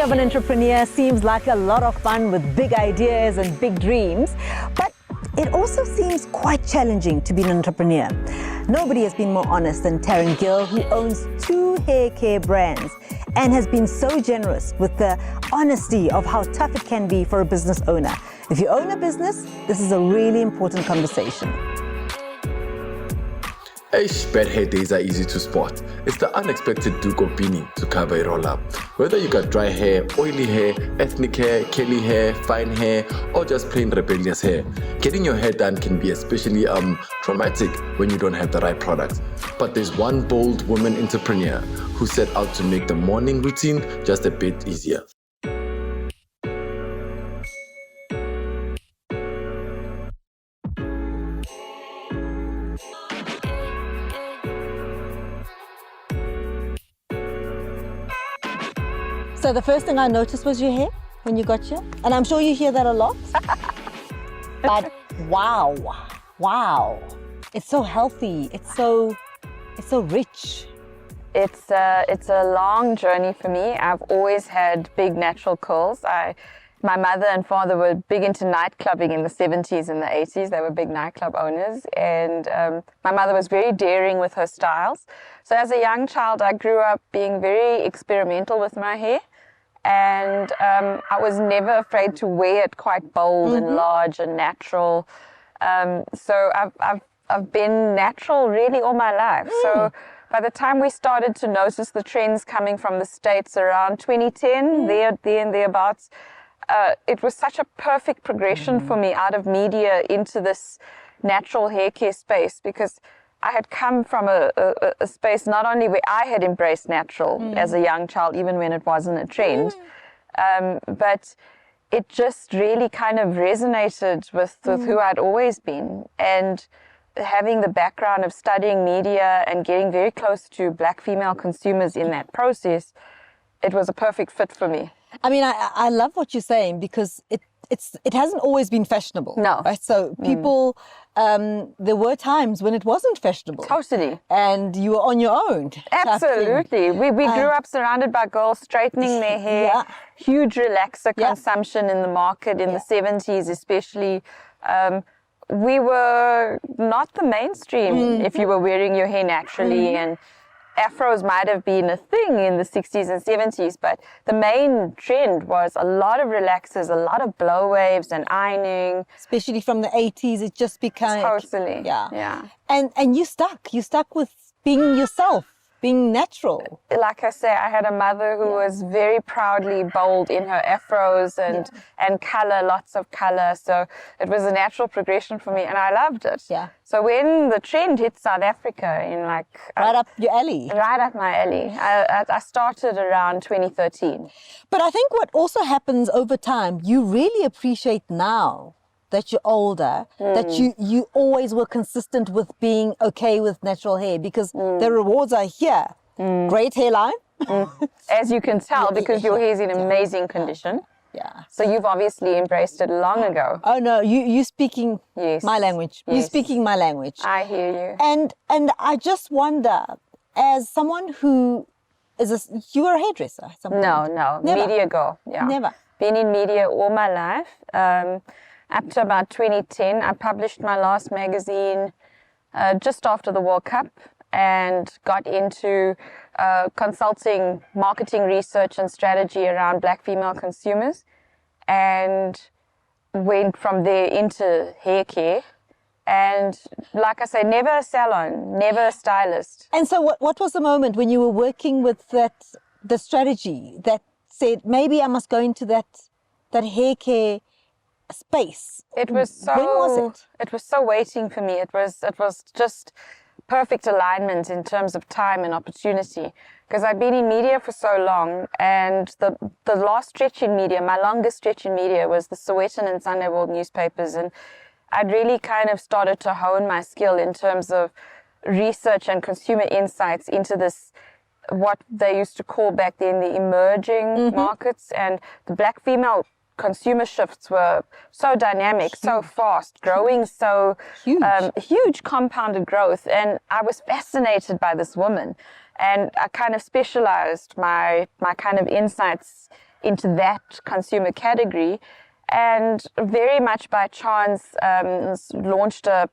of an entrepreneur seems like a lot of fun with big ideas and big dreams, but it also seems quite challenging to be an entrepreneur. Nobody has been more honest than Taryn Gill, who owns 2 hair care brands and has been so generous with the honesty of how tough it can be for a business owner. If you own a business, this is a really important conversation. Bad hair days are easy to spot. It's the unexpected Duke of beanie to cover it all up. Whether you got dry hair, oily hair, ethnic hair, curly hair, fine hair, or just plain rebellious hair, getting your hair done can be especially traumatic when you don't have the right products. But there's one bold woman entrepreneur who set out to make the morning routine just a bit easier. So the first thing I noticed was your hair when you got here, and I'm sure you hear that a lot. But wow, it's so healthy. It's so rich. It's a long journey for me. I've always had big natural curls. My mother and father were big into nightclubbing in the 70s and the 80s. They were big nightclub owners, and my mother was very daring with her styles. So as a young child, I grew up being very experimental with my hair, and I was never afraid to wear it quite bold and large and natural. So I've been natural really all my life. So by the time we started to notice the trends coming from the States around 2010, there and thereabouts, it was such a perfect progression for me out of media into this natural hair care space, because I had come from a space not only where I had embraced natural as a young child, even when it wasn't a trend, but it just really kind of resonated with who I'd always been. And having the background of studying media and getting very close to Black female consumers in that process, it was a perfect fit for me. I mean, I love what you're saying, because it hasn't always been fashionable. No. Right? So people, there were times when it wasn't fashionable. Totally. And you were on your own. Absolutely. We grew up surrounded by girls straightening their hair, huge relaxer consumption in the market in the 70s especially. We were not the mainstream if you were wearing your hair naturally, and afros might have been a thing in the 60s and 70s, but the main trend was a lot of relaxers, a lot of blow waves and ironing. Especially from the 80s, it just became... Totally. Yeah. And you stuck with being yourself, being natural. Like I say, I had a mother who was very proudly bold in her afros and color, lots of color. So it was a natural progression for me, and I loved it. Yeah. So when the trend hit South Africa, in like... right up your alley. Right up my alley. I started around 2013. But I think what also happens over time, you really appreciate now that you're older, that you always were consistent with being okay with natural hair, because the rewards are here. Great hairline. As you can tell, because your hair is in amazing condition. Yeah. So you've obviously embraced it long ago. Oh no, you speaking my language. Yes. You're speaking my language. I hear you. And I just wonder, as someone who is you were a hairdresser at some point? No. Never. Media girl. Yeah. Never. Been in media all my life. Up to about 2010, I published my last magazine just after the World Cup, and got into consulting marketing research and strategy around Black female consumers, and went from there into hair care. And like I say, never a salon, never a stylist. And so what was the moment when you were working with the strategy that said, maybe I must go into that hair care space? It was so... When was it? It was so waiting for me. It was just perfect alignment in terms of time and opportunity, because I'd been in media for so long, and the last stretch in media, my longest stretch in media, was the Sowetan and Sunday World newspapers, and I'd really kind of started to hone my skill in terms of research and consumer insights into this, what they used to call back then the emerging markets, and the Black female consumer shifts were so dynamic, so fast, growing so huge compounded growth. And I was fascinated by this woman, and I kind of specialized my kind of insights into that consumer category. And very much by chance, launched a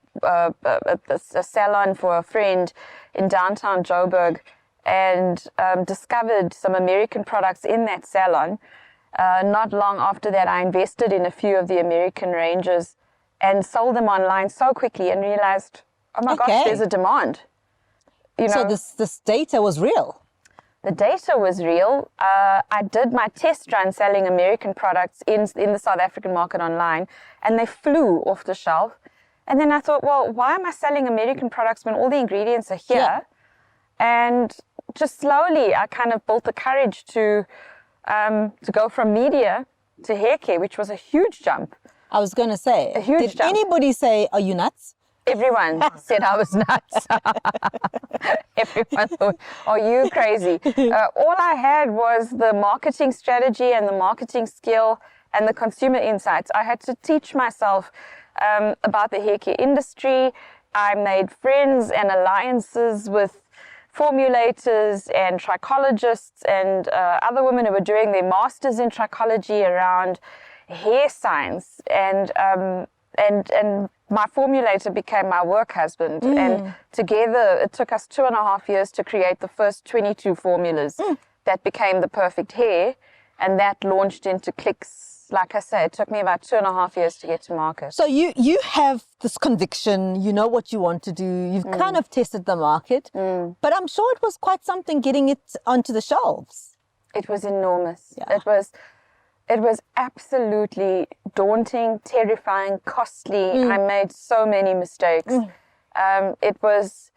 salon for a friend in downtown Joburg, and discovered some American products in that salon. Not long after that, I invested in a few of the American ranges and sold them online so quickly, and realized, oh my gosh, there's a demand. You know, so this data was real. The data was real. I did my test run selling American products in the South African market online, and they flew off the shelf. And then I thought, well, why am I selling American products when all the ingredients are here? Yeah. And just slowly, I kind of built the courage to go from media to hair care, which was a huge jump. I was going to say, A huge did jump. anybody say, are you nuts? Everyone said I was nuts. Everyone thought, are you crazy? All I had was the marketing strategy and the marketing skill and the consumer insights. I had to teach myself about the hair care industry. I made friends and alliances with formulators and trichologists and other women who were doing their masters in trichology around hair science, and my formulator became my work husband. And together it took us 2.5 years to create the first 22 formulas that became the perfect hair, and that launched into clicks. Like I say, it took me about 2.5 years to get to market. So you have this conviction, you know what you want to do, you've kind of tested the market, but I'm sure it was quite something getting it onto the shelves. It was enormous. Yeah. It was absolutely daunting, terrifying, costly. I made so many mistakes. It was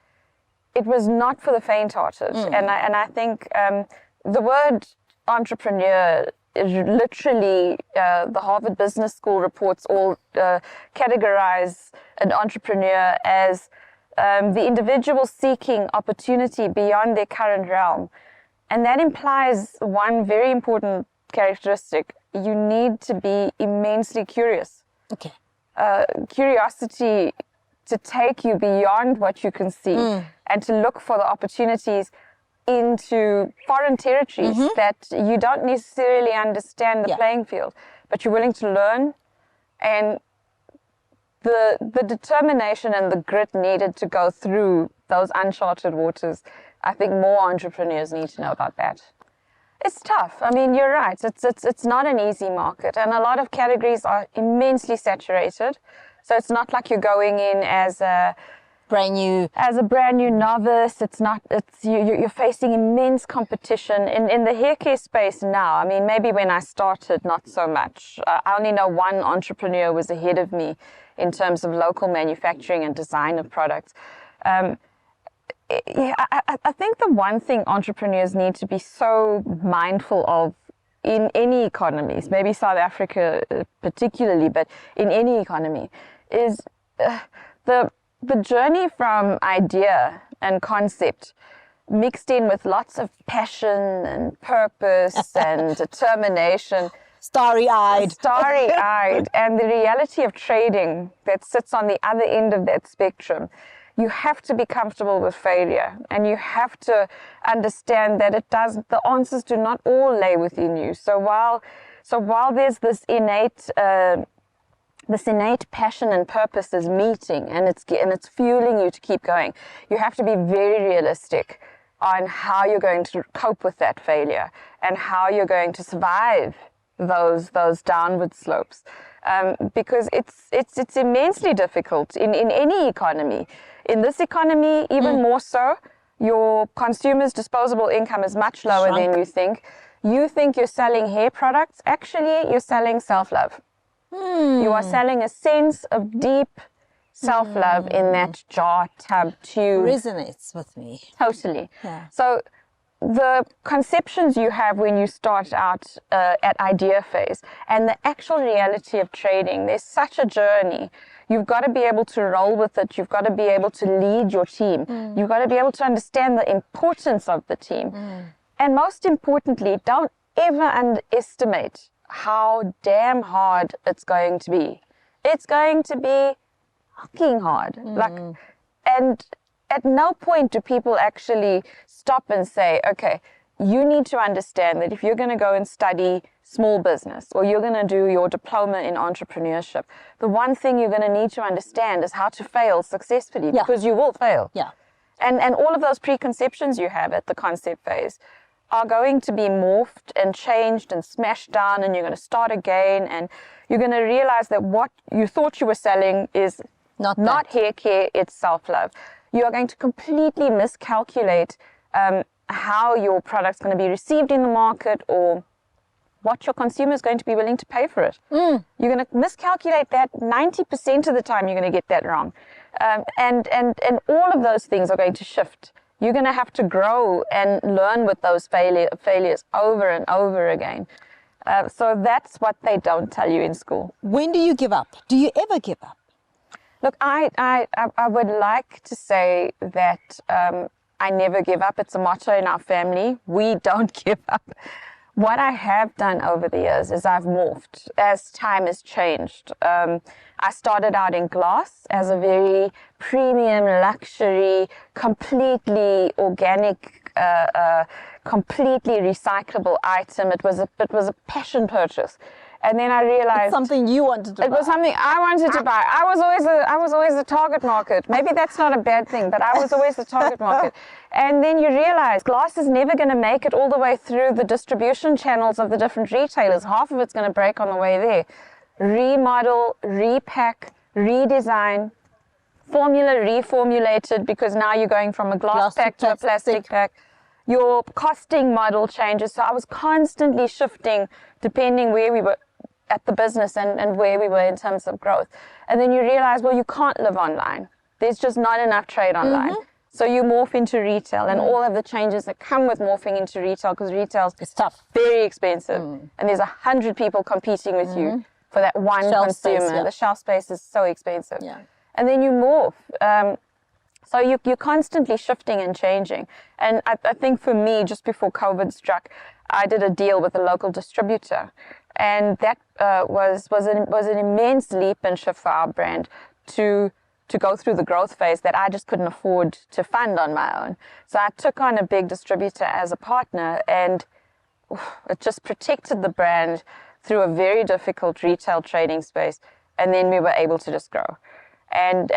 not for the faint-hearted. And I think the word entrepreneur is literally, the Harvard Business School reports all categorize an entrepreneur as the individual seeking opportunity beyond their current realm. And that implies one very important characteristic. You need to be immensely curious. Okay. Curiosity to take you beyond what you can see and to look for the opportunities into foreign territories that you don't necessarily understand the playing field, but you're willing to learn. And the determination and the grit needed to go through those uncharted waters, I think more entrepreneurs need to know about that. It's tough. I mean, you're right. It's not an easy market, and a lot of categories are immensely saturated. So it's not like you're going in as a brand new novice. You're facing immense competition in the hair care space now. I mean, maybe when I started, not so much. I only know one entrepreneur was ahead of me in terms of local manufacturing and design of products. I think the one thing entrepreneurs need to be so mindful of in any economies, maybe South Africa particularly, but in any economy, is the journey from idea and concept mixed in with lots of passion and purpose and determination. Starry-eyed. And the reality of trading that sits on the other end of that spectrum. You have to be comfortable with failure, and you have to understand that the answers do not all lay within you. So while there's this innate passion and purpose is meeting, and it's fueling you to keep going, you have to be very realistic on how you're going to cope with that failure and how you're going to survive those downward slopes, because it's immensely difficult in any economy. In this economy, even more so, your consumer's disposable income is much lower than you think. You think you're selling hair products. Actually, you're selling self-love. You are selling a sense of deep self-love in that jar, tub, tube. Resonates with me. Totally. Yeah. So the conceptions you have when you start out at idea phase and the actual reality of trading, there's such a journey. You've got to be able to roll with it. You've got to be able to lead your team. You've got to be able to understand the importance of the team. And most importantly, don't ever underestimate how damn hard it's going to be. It's going to be fucking hard. And at no point do people actually stop and say, okay, you need to understand that if you're going to go and study small business or you're going to do your diploma in entrepreneurship, the one thing you're going to need to understand is how to fail successfully, because you will fail. Yeah. And all of those preconceptions you have at the concept phase are going to be morphed and changed and smashed down, and you're going to start again, and you're going to realize that what you thought you were selling is not hair care, it's self-love. You are going to completely miscalculate how your product's going to be received in the market, or what your consumer is going to be willing to pay for it. You're going to miscalculate that 90% of the time. You're going to get that wrong. And all of those things are going to shift. You're going to have to grow and learn with those failures over and over again. So that's what they don't tell you in school. When do you give up? Do you ever give up? Look, I would like to say that I never give up. It's a motto in our family. We don't give up. What I have done over the years is I've morphed as time has changed. I started out in glass as a very premium, luxury, completely organic, completely recyclable item. It was a passion purchase. And then I realized it's something you wanted to buy. It was something I wanted to buy. I was always the target market. Maybe that's not a bad thing, but I was always the target market. And then you realize glass is never going to make it all the way through the distribution channels of the different retailers. Half of it's going to break on the way there. Remodel, repack, redesign, formula reformulated, because now you're going from a glass pack to a plastic pack. Your costing model changes. So I was constantly shifting depending where we were at the business and where we were in terms of growth. And then you realize, well, you can't live online. There's just not enough trade online. So you morph into retail and all of the changes that come with morphing into retail, because retail is tough, very expensive. And there's 100 people competing with you for that one consumer. Space, The shelf space is so expensive. And then you morph. So you're constantly shifting and changing. And I think for me, just before COVID struck, I did a deal with a local distributor. And that was an immense leap and shift for our brand to go through the growth phase that I just couldn't afford to fund on my own. So I took on a big distributor as a partner, and it just protected the brand through a very difficult retail trading space. And then we were able to just grow. And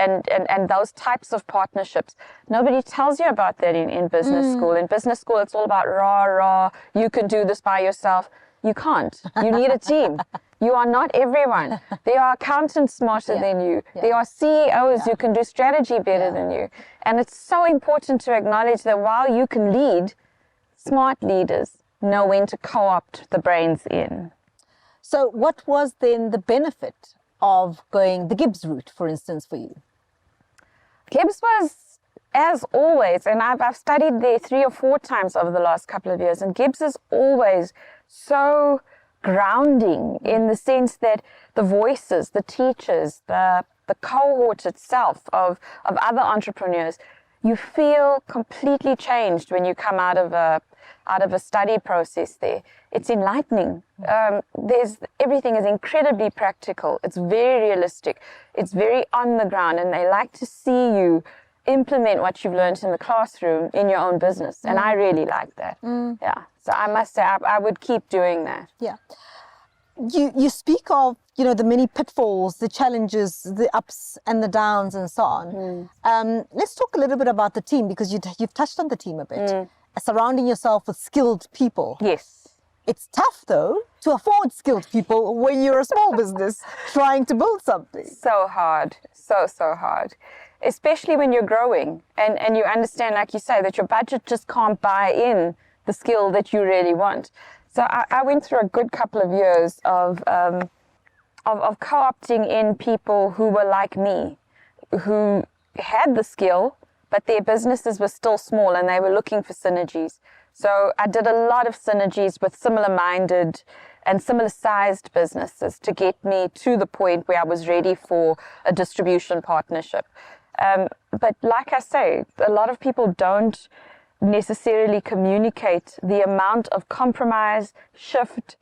those types of partnerships, nobody tells you about that in business school. In business school, it's all about rah, you can do this by yourself. You can't. You need a team. You are not everyone. There are accountants smarter than you. There are CEOs who can do strategy better than you. And it's so important to acknowledge that while you can lead, smart leaders know when to co-opt the brains in. So what was then the benefit of going the GIBS route, for instance, for you? GIBS was, as always, and I've studied there 3 or 4 times over the last couple of years, and GIBS is always so grounding in the sense that the voices, the teachers, the cohort itself of other entrepreneurs, you feel completely changed when you come out of a study process there. It's enlightening. Everything is incredibly practical. It's very realistic. It's very on the ground, and they like to see you implement what you've learned in the classroom in your own business. And I really like that. Yeah. So I must say, I would keep doing that. Yeah. You speak of, the many pitfalls, the challenges, the ups and the downs and so on. Let's talk a little bit about the team, because you've touched on the team a bit. Surrounding yourself with skilled people. Yes. It's tough, though, to afford skilled people when you're a small business trying to build something. So hard. So hard. Especially when you're growing and you understand, like you say, that your budget just can't buy in the skill that you really want. So I went through a good couple of years of co-opting in people who were like me, who had the skill, but their businesses were still small and they were looking for synergies. So I did a lot of synergies with similar-minded and similar-sized businesses to get me to the point where I was ready for a distribution partnership. But like I say, a lot of people don't necessarily communicate the amount of compromise, shift,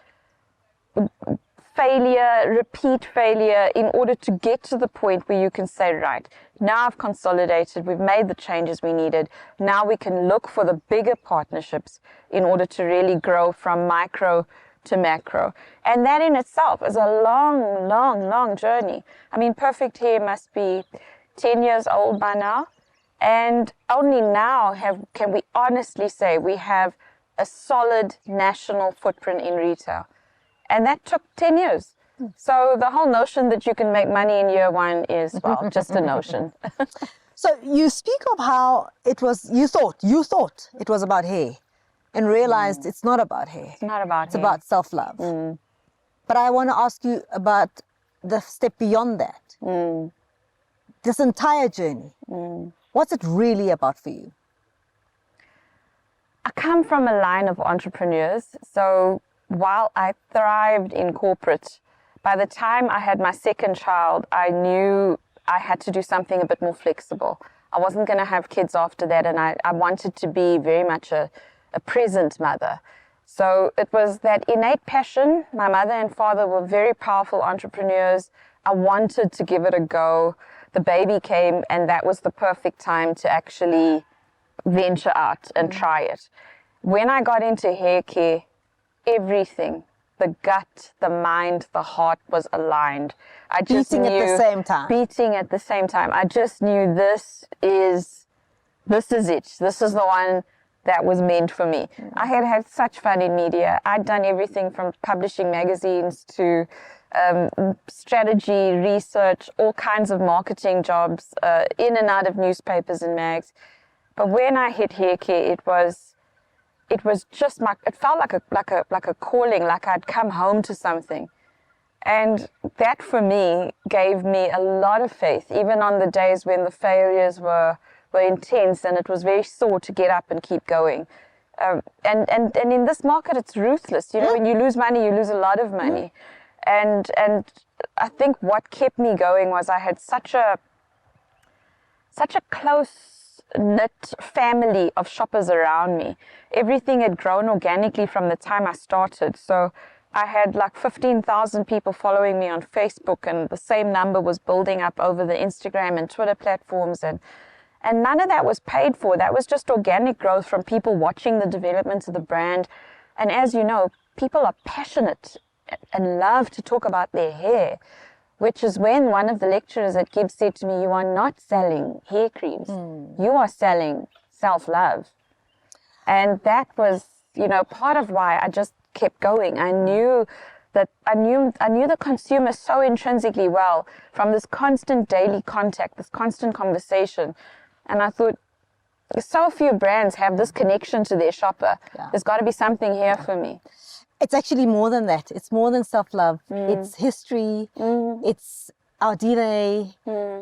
failure, repeat failure, in order to get to the point where you can say, right, now I've consolidated, we've made the changes we needed. Now we can look for the bigger partnerships in order to really grow from micro to macro. And that in itself is a long, long, long journey. I mean, Perfect Hair must be 10 years old by now. And only now can we honestly say we have a solid national footprint in retail. And that took 10 years. So the whole notion that you can make money in year one is, well, just a notion. So you speak of how it was, you thought it was about hair and realized it's not about hair. It's not about It's hair. about self-love. But I want to ask you about the step beyond that. This entire journey. What's it really about for you? I come from a line of entrepreneurs. So while I thrived in corporate, by the time I had my second child, I knew I had to do something a bit more flexible. I wasn't going to have kids after that, and I wanted to be very much a present mother. So it was that innate passion. My mother and father were very powerful entrepreneurs. I wanted to give it a go. The baby came, and that was the perfect time to actually venture out and try it. When I got into hair care, everything, the gut, the mind, the heart was aligned. I just Beating knew, at the same time. Beating at the same time. I just knew this is it. This is the one that was meant for me. I had had such fun in media. I'd done everything from publishing magazines to strategy, research, all kinds of marketing jobs, in and out of newspapers and mags. But when I hit hair care, it was just it felt like a calling, like I'd come home to something. And that for me gave me a lot of faith, even on the days when the failures were intense and it was very sore to get up and keep going. And in this market, it's ruthless. You know, when you lose money, you lose a lot of money. And I think what kept me going was I had such a close-knit family of shoppers around me. Everything had grown organically from the time I started. So I had like 15,000 people following me on Facebook, and the same number was building up over the Instagram and Twitter platforms. And none of that was paid for. That was just organic growth from people watching the development of the brand. And as you know, people are passionate and love to talk about their hair, which is when one of the lecturers at GIBS said to me, you are not selling hair creams. You are selling self-love. And that was, you know, part of why I just kept going. I knew the consumer so intrinsically well from this constant daily contact, this constant conversation. And I thought, so few brands have this connection to their shopper. There's got to be something here for me. It's actually more than that. It's more than self-love. It's history. It's our DNA.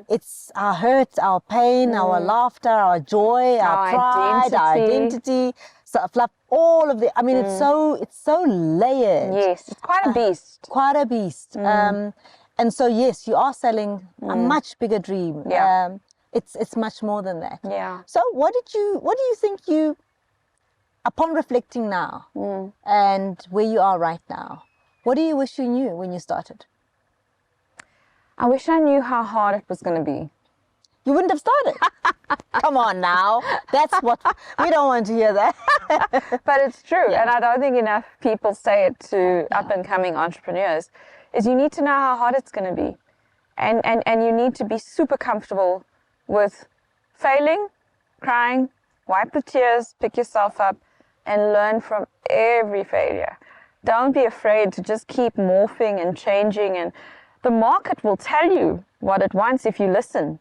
It's our hurt, our pain, our laughter, our joy, our pride, our identity, self-love, all of the, I mean, it's so layered. Yes, it's quite a beast. Quite a beast. And so, yes, you are selling a much bigger dream. Yeah. It's much more than that. Yeah. So what do you think you, upon reflecting now and where you are right now, what do you wish you knew when you started? I wish I knew how hard it was going to be. You wouldn't have started. Come on now. That's what, we don't want to hear that. But it's true. And I don't think enough people say it to up and coming entrepreneurs, is you need to know how hard it's going to be. And you need to be super comfortable with failing, crying, wipe the tears, pick yourself up, and learn from every failure. Don't be afraid to just keep morphing and changing, and the market will tell you what it wants if you listen.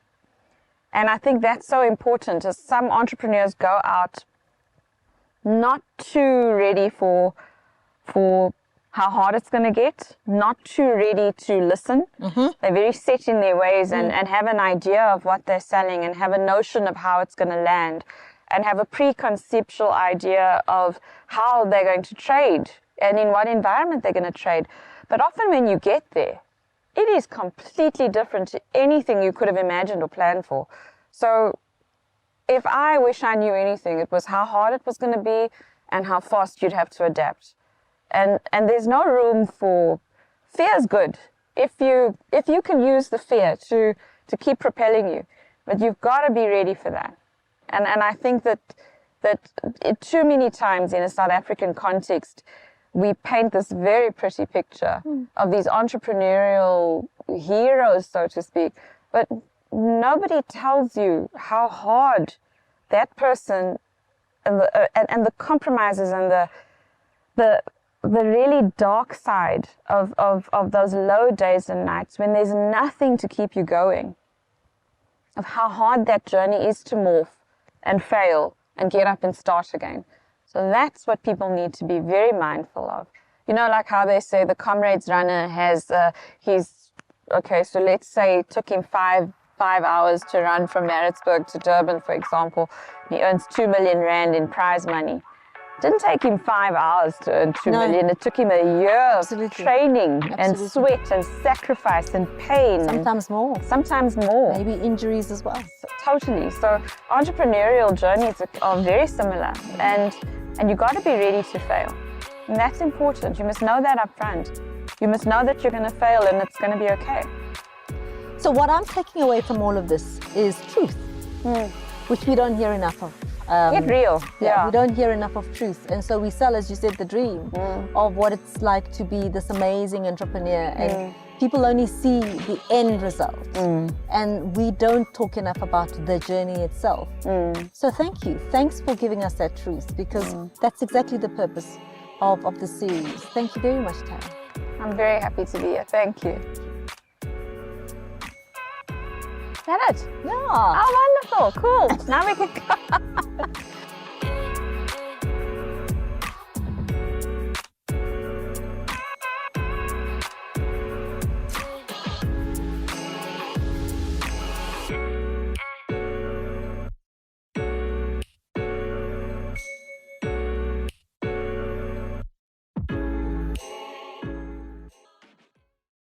And I think that's so important, as some entrepreneurs go out not too ready for how hard it's going to get, not too ready to listen. They're very set in their ways and have an idea of what they're selling and have a notion of how it's going to land and have a preconceptual idea of how they're going to trade and in what environment they're going to trade. But often when you get there, it is completely different to anything you could have imagined or planned for. So if I wish I knew anything, it was how hard it was going to be and how fast you'd have to adapt. And there's no room for fear is good. If you can use the fear to keep propelling you, but you've got to be ready for that. And I think that too many times in a South African context, we paint this very pretty picture of these entrepreneurial heroes, so to speak, but nobody tells you how hard that person and the compromises and the really dark side of those low days and nights when there's nothing to keep you going, of how hard that journey is to morph and fail and get up and start again. So that's what people need to be very mindful of. You know, like how they say the Comrades runner has, so let's say it took him five hours to run from Maritzburg to Durban, for example. He earns 2 million rand in prize money. It didn't take him 5 hours to earn 2 million. It took him a year of training and sweat and sacrifice and pain. Sometimes more. Sometimes more. Maybe injuries as well. Totally. So entrepreneurial journeys are very similar, and you've got to be ready to fail. And that's important. You must know that up front. You must know that you're going to fail and it's going to be okay. So what I'm taking away from all of this is truth, which we don't hear enough of. Get real. Yeah. We don't hear enough of truth. And so we sell, as you said, the dream of what it's like to be this amazing entrepreneur. And people only see the end result. And we don't talk enough about the journey itself. So thank you. Thanks for giving us that truth, because that's exactly the purpose of the series. Thank you very much, Tara. I'm very happy to be here. Thank you. Is that it? Yeah. Oh, wonderful. Cool. Now we can go.